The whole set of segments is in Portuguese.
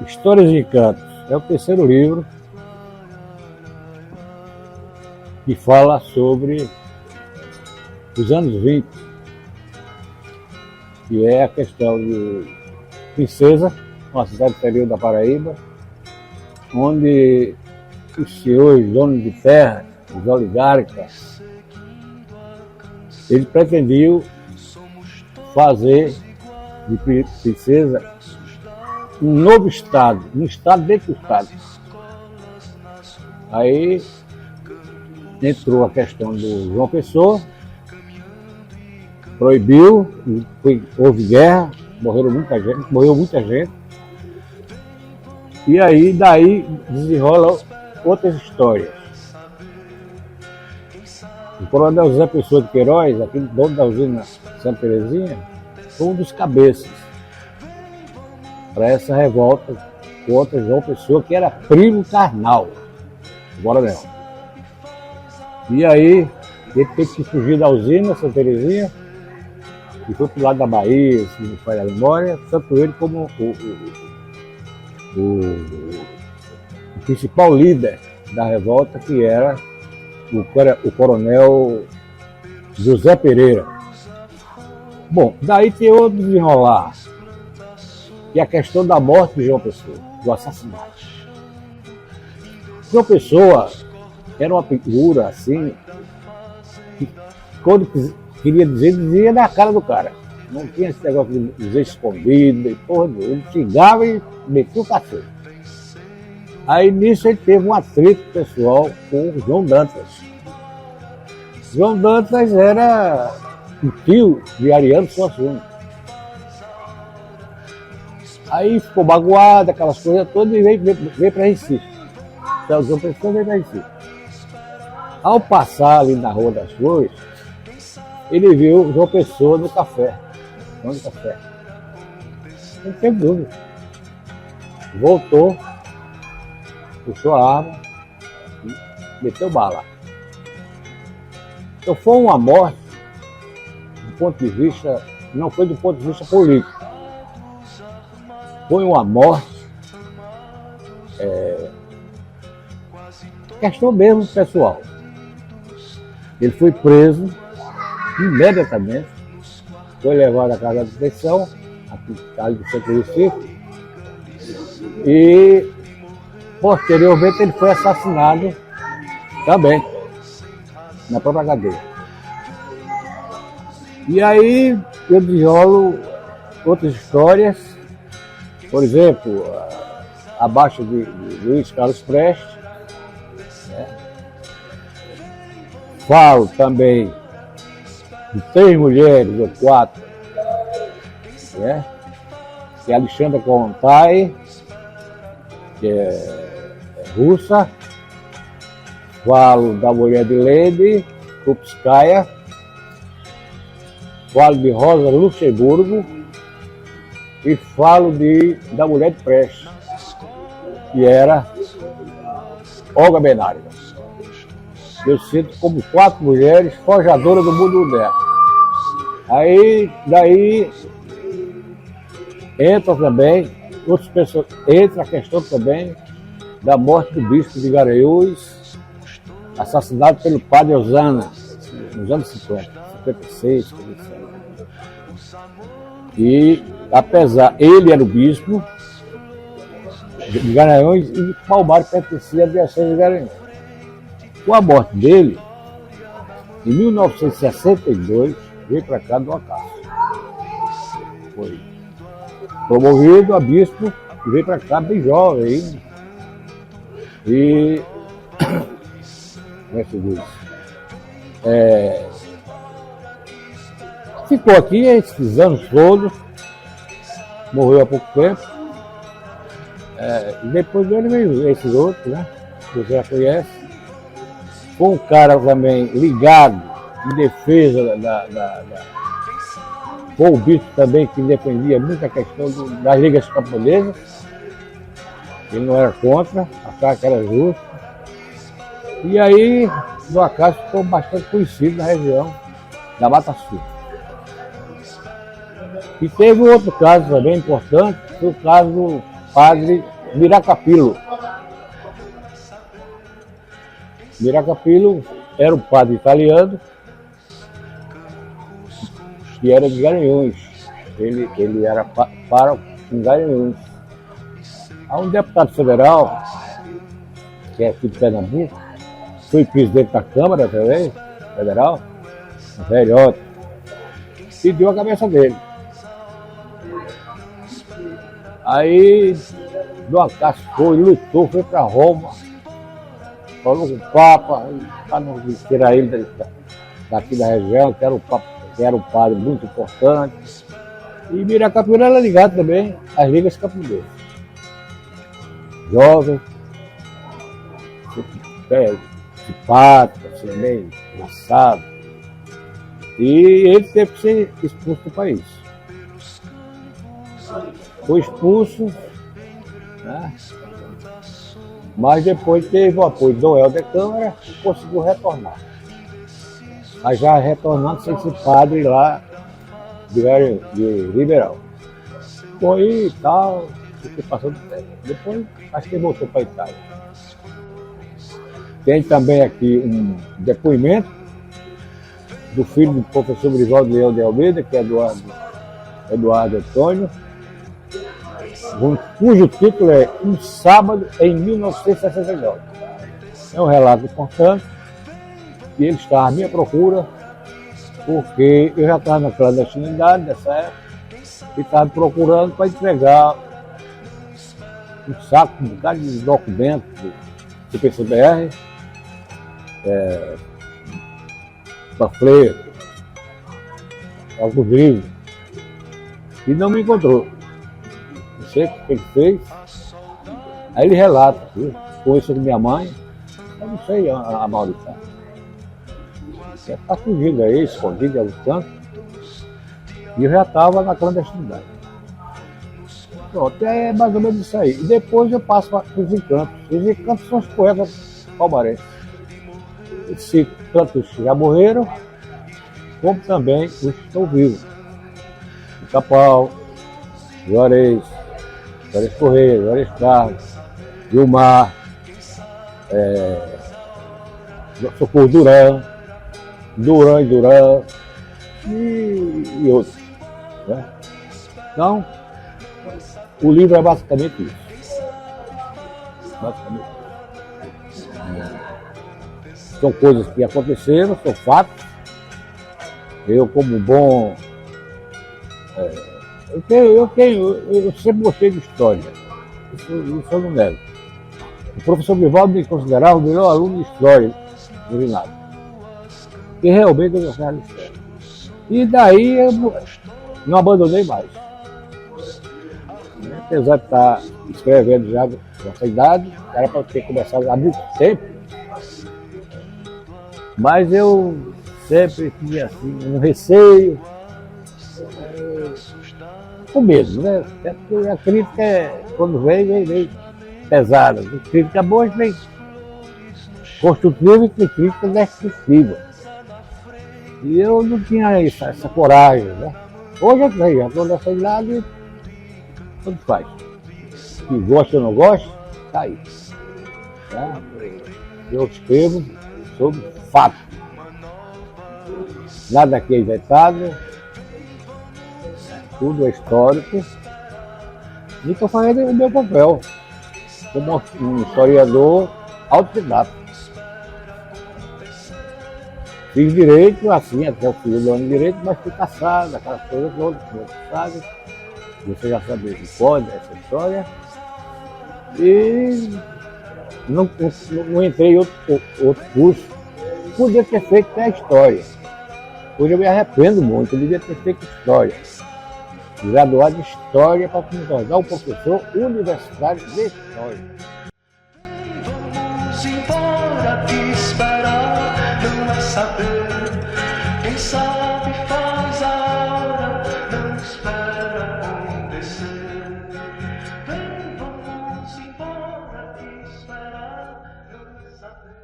Histórias de Encantos é o terceiro livro que fala sobre os anos 20, que é a questão de Princesa, uma cidade interior da Paraíba, onde os senhores, donos de terra, os oligarcas, eles pretendiam fazer de Princesa um novo estado, um estado dentro do estado. Aí entrou a questão do João Pessoa, proibiu, houve guerra, morreu muita gente. E aí daí desenrola outras histórias. O coronel José Pessoa de Queiroz, aquele dono da usina Santa Terezinha, foi um dos cabeças para essa revolta contra João Pessoa, que era primo carnal do coronel. E aí ele teve que fugir da usina Santa Terezinha e foi para o lado da Bahia, se não falha a memória, tanto ele como o principal líder da revolta, que era o coronel José Pereira. Bom, daí tem outro desenrolar, que é a questão da morte de João Pessoa, do assassinato. João Pessoa era uma figura assim, que quando queria dizer, dizia na cara do cara. Não tinha esse negócio de dizer escondido, e porra, ele xingava e metia o cacete. Aí nisso ele teve um atrito pessoal com o João Dantas. João Dantas era o tio de Ariano Suassuna. Aí ficou magoado, aquelas coisas todas, e veio para Recife. Então, João Pessoa veio para Recife. Ao passar ali na Rua das Flores, ele viu o João Pessoa no café. Não café. Não teve dúvida. Voltou, puxou a arma e meteu bala. Então foi uma morte, do ponto de vista, não foi do ponto de vista político. Foi uma morte, questão mesmo pessoal. Ele foi preso imediatamente, foi levado à casa de detenção, aqui do centro do Recife, e posteriormente ele foi assassinado também, na própria cadeia. E aí eu desenrolo outras histórias, por exemplo, a baixa de Luiz Carlos Prestes, né? Falo também de 3 mulheres ou 4, né? Que é Alexandra Kollontai, que é russa. Falo da mulher de Lady Krupskaya. Falo de Rosa Luxemburgo. E falo da mulher de Prestes, que era Olga Benário. Eu sinto como 4 mulheres forjadoras do mundo moderno. Aí, daí, entra também, outras pessoas, entra a questão também da morte do bispo de Garanhuns, assassinado pelo padre Osana, nos anos 50, 56, 57. E, apesar, ele era o bispo de Garanhuns e Palmares pertencia à diocese de Garanhuns. Com a morte dele, em 1962, veio para cá do Acácio. Foi promovido a bispo e veio para cá bem jovem. E como é que se diz? Ficou aqui esses anos todos, morreu há pouco tempo. E depois dele veio esses outros, né? Que você já conhece. Foi um cara também ligado em defesa foi o bispo também que defendia muito a questão das ligas camponesas. Ele não era contra, achava que era justo. E aí, do Acácio ficou bastante conhecido na região da Mata Sul. E teve um outro caso também importante, foi o caso padre Miracapilo. Miracapilo era um padre italiano que era de Garanhuns. Ele era pároco em Garanhuns. Há um deputado federal, que é aqui de Pernambuco, foi presidente da Câmara também, federal, um velhote, e deu a cabeça dele. Aí, do acaso foi, lutou, foi para Roma, falou com o Papa, para não tirar ele daqui da região, que era o Papa, que era um padre muito importante. E Miracapilo era ligado também às ligas camponesas. Jovem, simpático, assim, meio engraçado. E ele teve que ser expulso do país. Foi expulso, né? Mas depois teve o apoio do Helder Câmara e conseguiu retornar. Mas já retornando sem ser padre lá de Ribeirão. Foi e tal, ficou passando tempo. Depois acho que ele voltou para a Itália. Tem também aqui um depoimento do filho do professor Brivaldo Leão de Almeida, que é Eduardo Antônio, cujo título é Um Sábado em 1969. É um relato importante, e ele estava à minha procura, porque eu já estava na clandestinidade nessa época, e estava me procurando para entregar um saco, um bocado de documentos do PCBR, panfleto, alguns livros, e não me encontrou. Não sei o que ele fez. Aí ele relata, conversou com minha mãe, eu não sei a Maurício. Está fugindo aí, escondido em algum canto. E eu já estava na clandestinidade. Pronto, é mais ou menos isso aí. E depois eu passo para os encantos. Os encantos são os poetas palmarenses. Esses tantos já morreram, como também os que estão vivos. Pica-Pau, Juarez Correia, Juarez Carlos, Vilmar, Socorro Duran e outros. Né? Então, o livro é basicamente isso. Basicamente. São coisas que aconteceram, são fatos. Eu, como bom. Eu sempre gostei de história. Isso eu não nego. O professor Brivaldo me considerava o melhor aluno de história do ginásio. E realmente eu gostava de história. E daí eu não abandonei mais. Apesar de estar escrevendo já nessa idade, era para ter começado há muito tempo, mas eu sempre tinha assim, um receio, com medo, né? Até porque a crítica, quando vem pesada. A crítica boa vem construtiva e crítica destrutiva. E eu não tinha essa coragem, né? Hoje eu tenho, já estou nessa idade e tudo faz. Se gosta ou não gosta, tá aí. Tá? Eu escrevo sobre fato. Nada aqui é inventado, tudo é histórico. E estou fazendo o meu papel como um historiador autodidata. Fiz direito, assim, até o fim do ano de direito, mas fui caçado, aquelas coisas todas, sabe? Você já sabe que pode essa história. E não entrei em outro curso. Podia ter feito até a história. Hoje eu me arrependo muito, eu devia ter feito história. Graduado em história para me tornar um professor universitário de história. Vamos embora, te esperar, não é saber. Quem sabe faz a hora, não espera acontecer. Vem, vamos embora, te esperar, não é saber.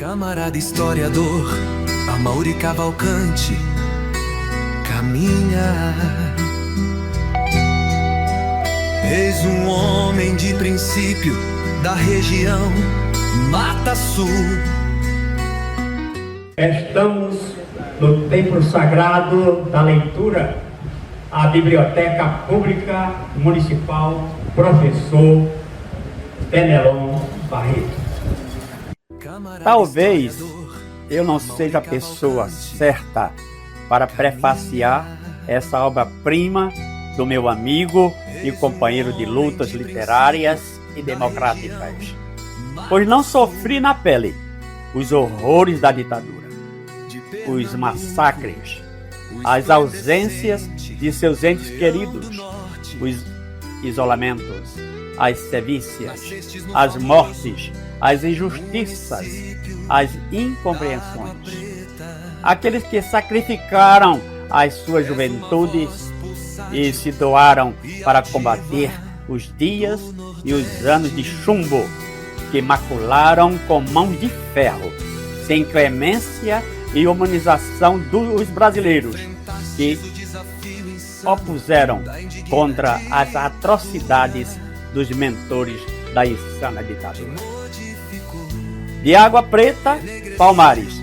Camarada historiador, Amaury Cavalcante caminha. Eis um homem de princípio da região Mata Sul. Estamos no templo sagrado da leitura, a Biblioteca Pública Municipal Professor Fenelon Barreto. Talvez eu não seja a pessoa certa para prefaciar essa obra-prima do meu amigo e companheiro de lutas literárias e democráticas, pois não sofri na pele os horrores da ditadura, os massacres, as ausências de seus entes queridos, os isolamentos, as sevícias, as mortes, as injustiças, as incompreensões. Aqueles que sacrificaram as suas juventudes e se doaram para combater os dias e os anos de chumbo que macularam com mãos de ferro, sem clemência e humanização dos brasileiros, que opuseram contra as atrocidades dos mentores da insana ditadura. De Água Preta, Palmares,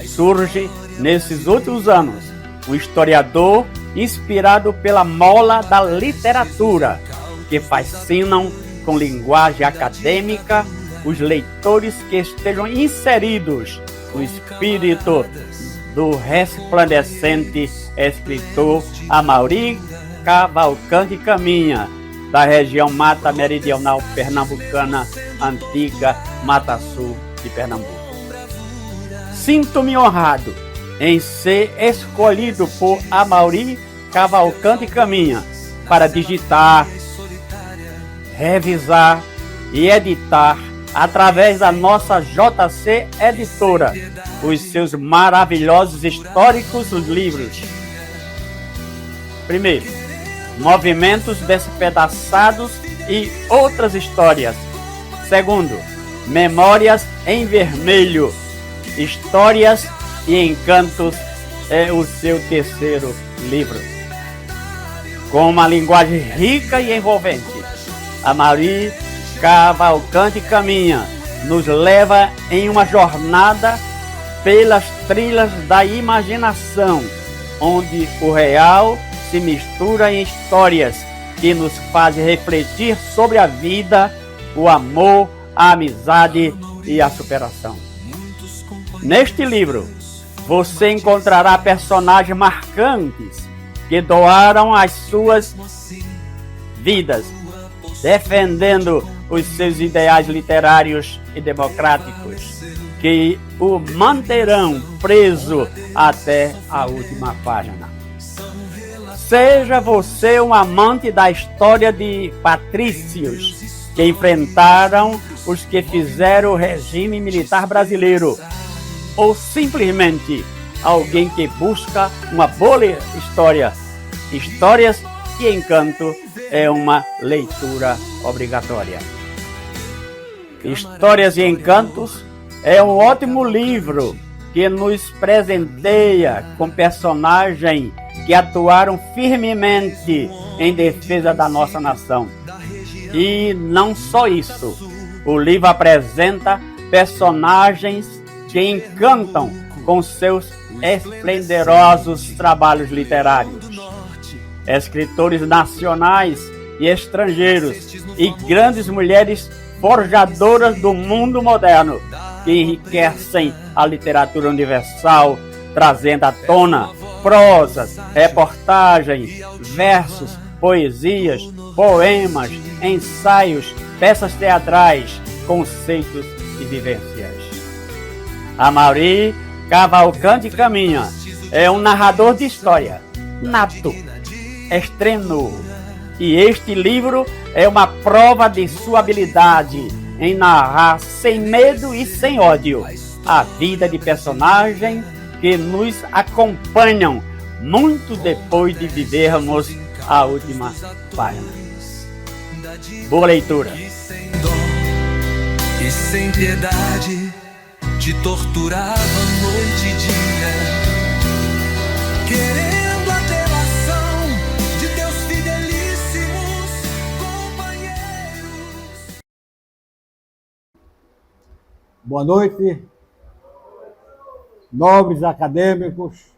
surge nesses últimos anos um historiador inspirado pela mola da literatura, que fascinam com linguagem acadêmica os leitores que estejam inseridos no espírito do resplandecente escritor Amaury Cavalcante Caminha, da região Mata Meridional Pernambucana, antiga Mata Sul de Pernambuco. Sinto-me honrado em ser escolhido por Amaury Cavalcante Caminha para digitar, revisar e editar, através da nossa JC Editora, os seus maravilhosos históricos livros. Primeiro, Movimentos Despedaçados e Outras Histórias. Segundo, Memórias em Vermelho, Histórias e Encantos é o seu terceiro livro. Com uma linguagem rica e envolvente, Amaury Cavalcante Caminha nos leva em uma jornada pelas trilhas da imaginação, onde o real se mistura em histórias que nos fazem refletir sobre a vida, o amor, a amizade e a superação. Neste livro, você encontrará personagens marcantes que doaram as suas vidas, defendendo os seus ideais literários e democráticos, que o manterão preso até a última página. Seja você um amante da história de patrícios que enfrentaram os que fizeram o regime militar brasileiro, ou simplesmente alguém que busca uma boa história. Histórias e Encanto é uma leitura obrigatória. Histórias e Encantos é um ótimo livro que nos presenteia com personagens que atuaram firmemente em defesa da nossa nação. E não só isso, o livro apresenta personagens que encantam com seus esplendorosos trabalhos literários. Escritores nacionais e estrangeiros e grandes mulheres forjadoras do mundo moderno que enriquecem a literatura universal, trazendo à tona prosas, reportagens, versos, poesias, poemas, ensaios, peças teatrais, conceitos e vivências. Amaury Cavalcante Caminha é um narrador de história nato, extremo, e este livro é uma prova de sua habilidade em narrar sem medo e sem ódio a vida de personagens que nos acompanham muito depois de vivermos a última página. Boa leitura! E sem piedade, te torturava noite e dia, querendo a delação de teus fidelíssimos companheiros. Boa noite, nobres acadêmicos,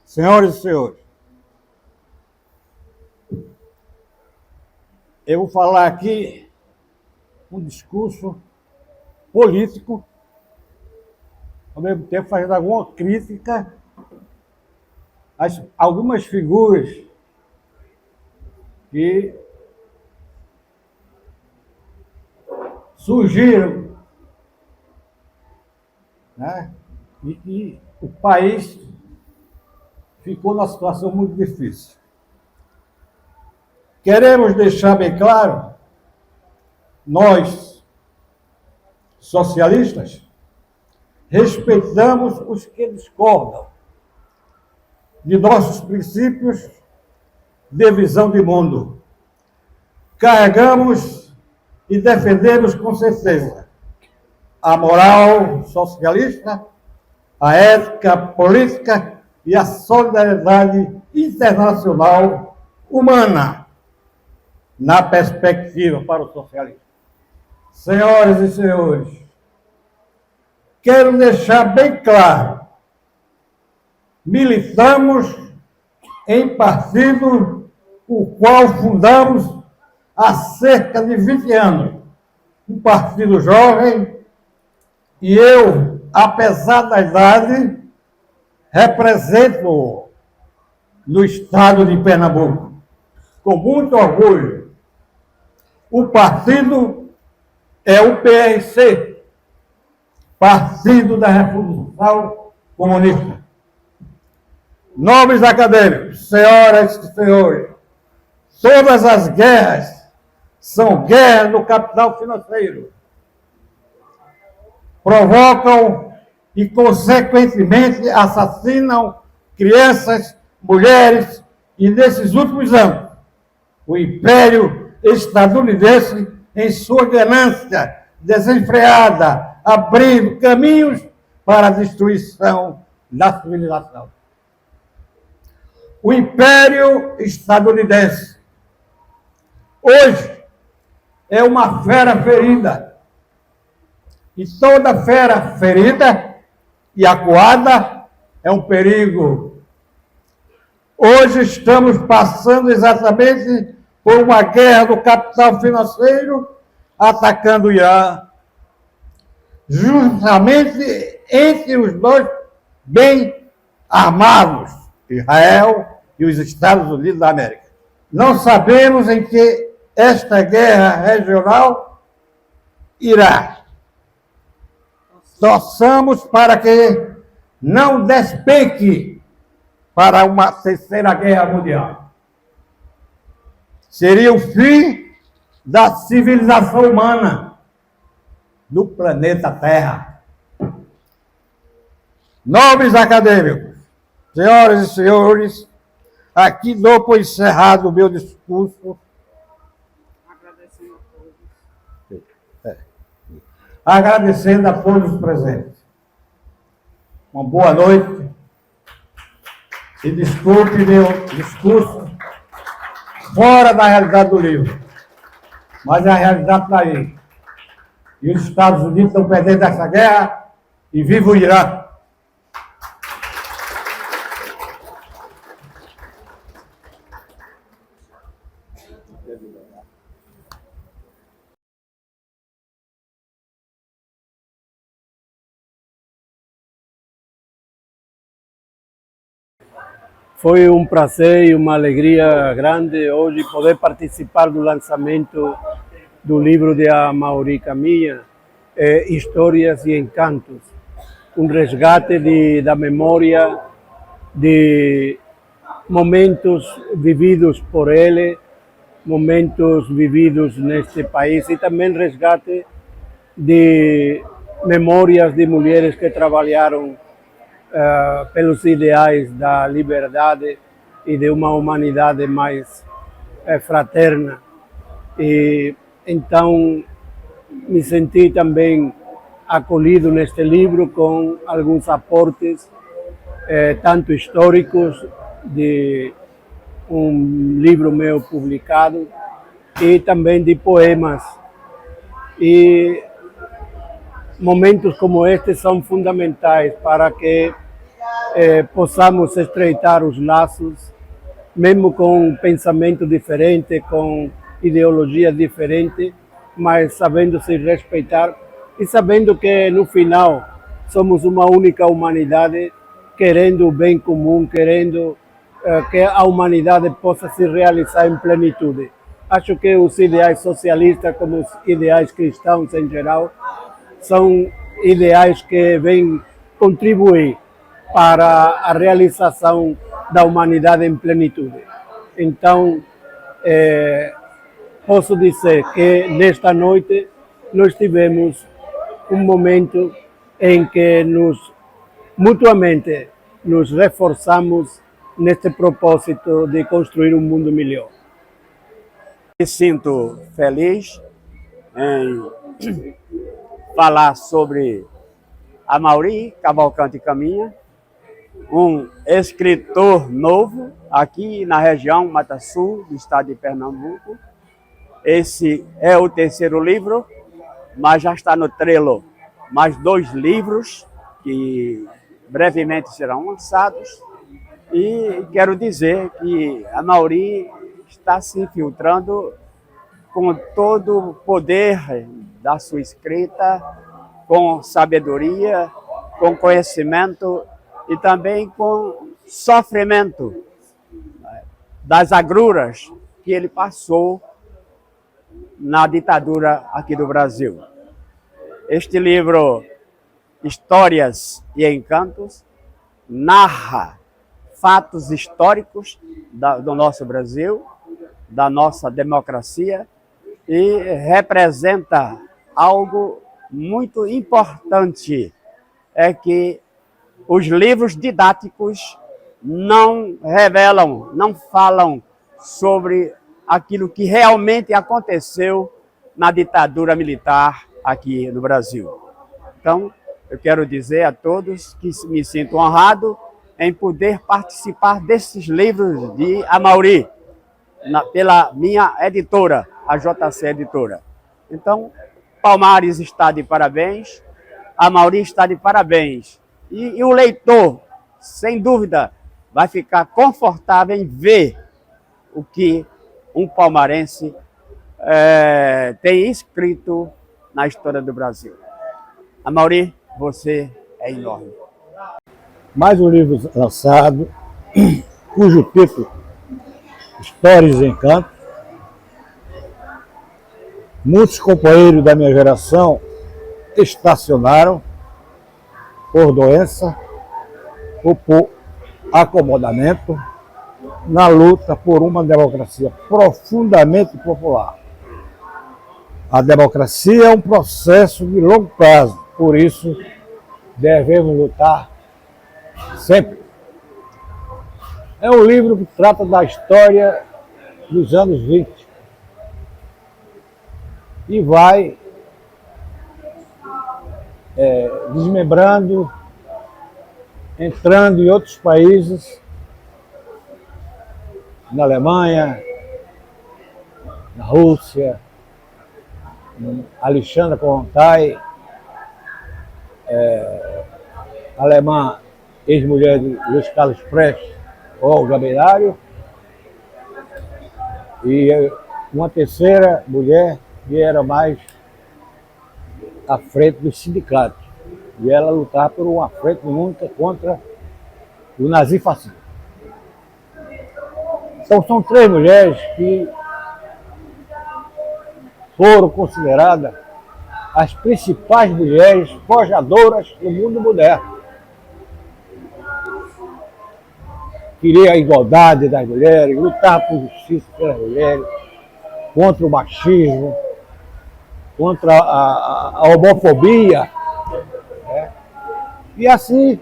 senhoras e senhores. Eu vou falar aqui um discurso político, ao mesmo tempo fazendo alguma crítica a algumas figuras que surgiram, né? E que o país ficou numa situação muito difícil. Queremos deixar bem claro, nós, socialistas, respeitamos os que discordam de nossos princípios de visão de mundo. Carregamos e defendemos com certeza a moral socialista, a ética política e a solidariedade internacional humana na perspectiva para o socialismo. Senhoras e senhores, quero deixar bem claro, militamos em partido o qual fundamos há cerca de 20 anos, um partido jovem, e eu, apesar da idade, represento no estado de Pernambuco, com muito orgulho. O partido é o PRC, Partido da Revolução Comunista. Nobres acadêmicos, senhoras e senhores, todas as guerras são guerras do capital financeiro. Provocam e, consequentemente, assassinam crianças, mulheres e, nesses últimos anos, o Império estadunidense, em sua ganância desenfreada, abrindo caminhos para a destruição da civilização. O Império estadunidense hoje é uma fera ferida. E toda fera ferida e acuada é um perigo. Hoje estamos passando exatamente por uma guerra do capital financeiro atacando o Irã, justamente entre os dois bem armados, Israel e os Estados Unidos da América. Não sabemos em que esta guerra regional irá. Torçamos para que não despenque para uma terceira guerra mundial. Seria o fim da civilização humana no planeta Terra. Nobres acadêmicos, senhoras e senhores, aqui dou por encerrado o meu discurso. Agradecendo a todos os presentes. Uma boa noite. E desculpe meu discurso fora da realidade do livro. Mas a realidade está aí. E os Estados Unidos estão perdendo essa guerra e viva o Irã. Foi um prazer e uma alegria grande hoje poder participar do lançamento do livro de Amaury Caminha, Histórias e Encantos, um resgate da memória de momentos vividos por ele, momentos vividos neste país e também resgate de memórias de mulheres que trabalharam pelos ideais da liberdade e de uma humanidade mais fraterna. E então me senti também acolhido neste livro com alguns aportes, tanto históricos, de um livro meu publicado, e também de poemas. E momentos como este são fundamentais para que possamos estreitar os laços, mesmo com um pensamento diferente, com ideologias diferentes, mas sabendo se respeitar e sabendo que no final somos uma única humanidade, querendo o bem comum, querendo que a humanidade possa se realizar em plenitude. Acho que os ideais socialistas, como os ideais cristãos em geral, são ideais que vêm contribuir para a realização da humanidade em plenitude. Então, posso dizer que nesta noite nós tivemos um momento em que mutuamente nos reforçamos neste propósito de construir um mundo melhor. Me sinto feliz em falar sobre Amaury Cavalcante Caminha, um escritor novo aqui na região Mata Sul, do estado de Pernambuco. Esse é o terceiro livro, mas já está no trelo mais 2 livros que brevemente serão lançados. E quero dizer que Amaury está se infiltrando com todo o poder da sua escrita, com sabedoria, com conhecimento e também com sofrimento das agruras que ele passou na ditadura aqui do Brasil. Este livro, Histórias e Encantos, narra fatos históricos do nosso Brasil, da nossa democracia, e representa algo muito importante, é que os livros didáticos não revelam, não falam sobre aquilo que realmente aconteceu na ditadura militar aqui no Brasil. Então, eu quero dizer a todos que me sinto honrado em poder participar desses livros de Amaury, pela minha editora, a JC Editora. Então, Palmares está de parabéns, Amaury está de parabéns. E o leitor, sem dúvida, vai ficar confortável em ver o que um palmarense tem escrito na história do Brasil. Amaury, você é enorme. Mais um livro lançado, cujo título, Histórias e Encantos. Muitos companheiros da minha geração estacionaram por doença ou por acomodamento na luta por uma democracia profundamente popular. A democracia é um processo de longo prazo, por isso devemos lutar sempre. É um livro que trata da história dos anos 20 e vai desmembrando, entrando em outros países, na Alemanha, na Rússia, Alexandra Kollontai, alemã, ex-mulher de Luiz Carlos Prestes, Olga Benário, e uma terceira mulher que era mais à frente dos sindicatos. E ela lutava por uma frente única contra o nazifascismo. Então são 3 mulheres que foram consideradas as principais mulheres forjadoras do mundo moderno. Queria a igualdade das mulheres, lutar por justiça pelas mulheres, contra o machismo, contra a homofobia, né? E assim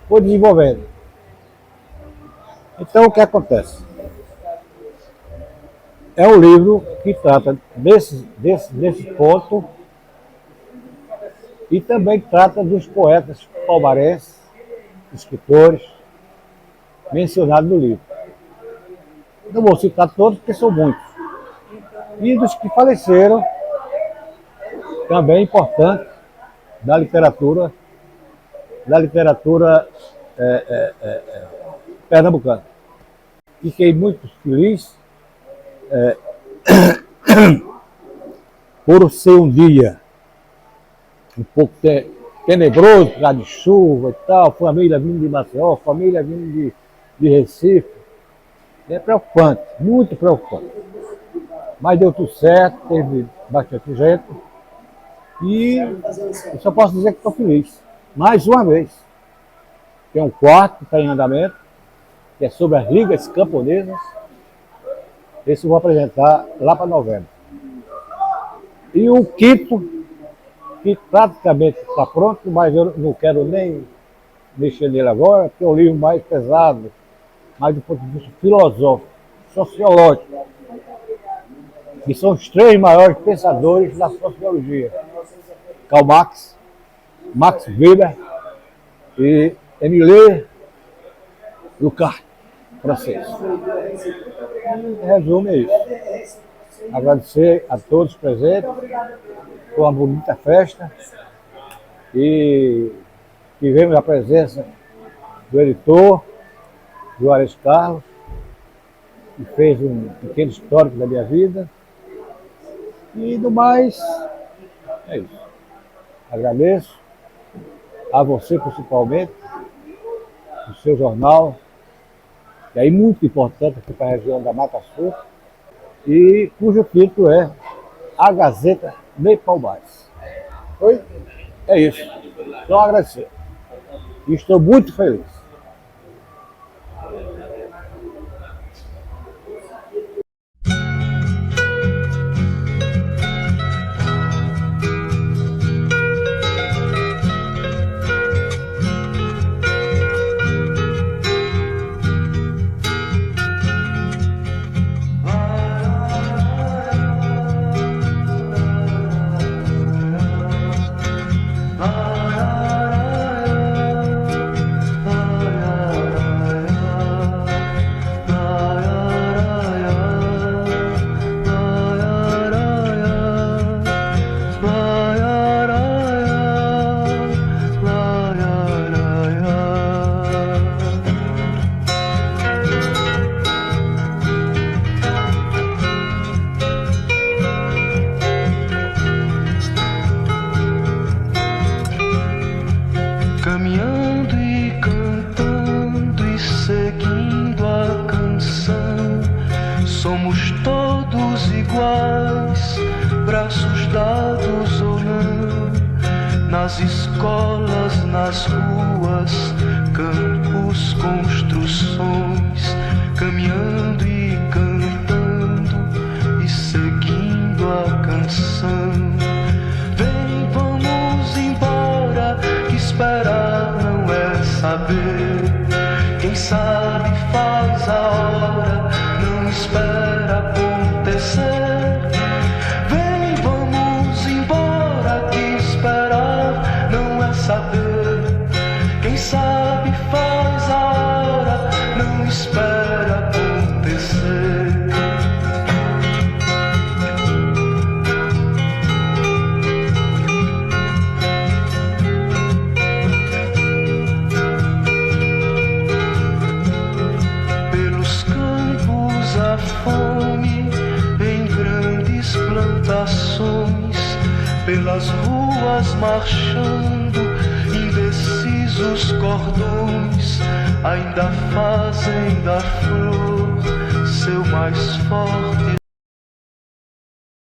foi desenvolvendo. Então o que acontece? É um livro que trata desse ponto E também trata dos poetas palmarenses, escritores, mencionados no livro. Não vou citar todos, porque são muitos. E dos que faleceram, também importantes, da literatura pernambucana. Fiquei muito feliz por ser um dia um pouco tenebroso, por causa de chuva e tal, família vindo de Maceió, família vindo de Recife. É preocupante, muito preocupante. Mas deu tudo certo, teve bastante gente. E eu só posso dizer que estou feliz. Mais uma vez. Tem um quarto que está em andamento, que é sobre as ligas camponesas. Esse eu vou apresentar lá para novembro. E o quinto, que praticamente está pronto, mas eu não quero nem mexer nele agora, porque é um livro mais pesado, mais do ponto de vista filosófico, sociológico, que são os 3 maiores pensadores da sociologia: Karl Marx, Max Weber e Émile Durkheim, francês. Em resumo, é isso. Agradecer a todos presentes. Foi uma bonita festa e tivemos a presença do editor, Juarez Carlos, que fez um pequeno histórico da minha vida. E do mais, é isso. Agradeço a você principalmente, o seu jornal, que é muito importante aqui para a região da Mata Sul, e cujo título é A Gazeta de Palmares. Oi? É isso. Só agradecer. E estou muito feliz. Caminhando e cantando e seguindo a canção, somos todos iguais, braços dados ou não, nas escolas, nas ruas, campos, construções, caminhando e cantando e seguindo a canção. Vem, vamos embora, que esperar não é saber. Quem sabe faz a hora, não espera acontecer. Vem, vamos embora, que esperar não é saber. Quem sabe faz a hora, não espera acontecer. Fome em grandes plantações, pelas ruas marchando, indecisos cordões, ainda fazem da flor seu mais forte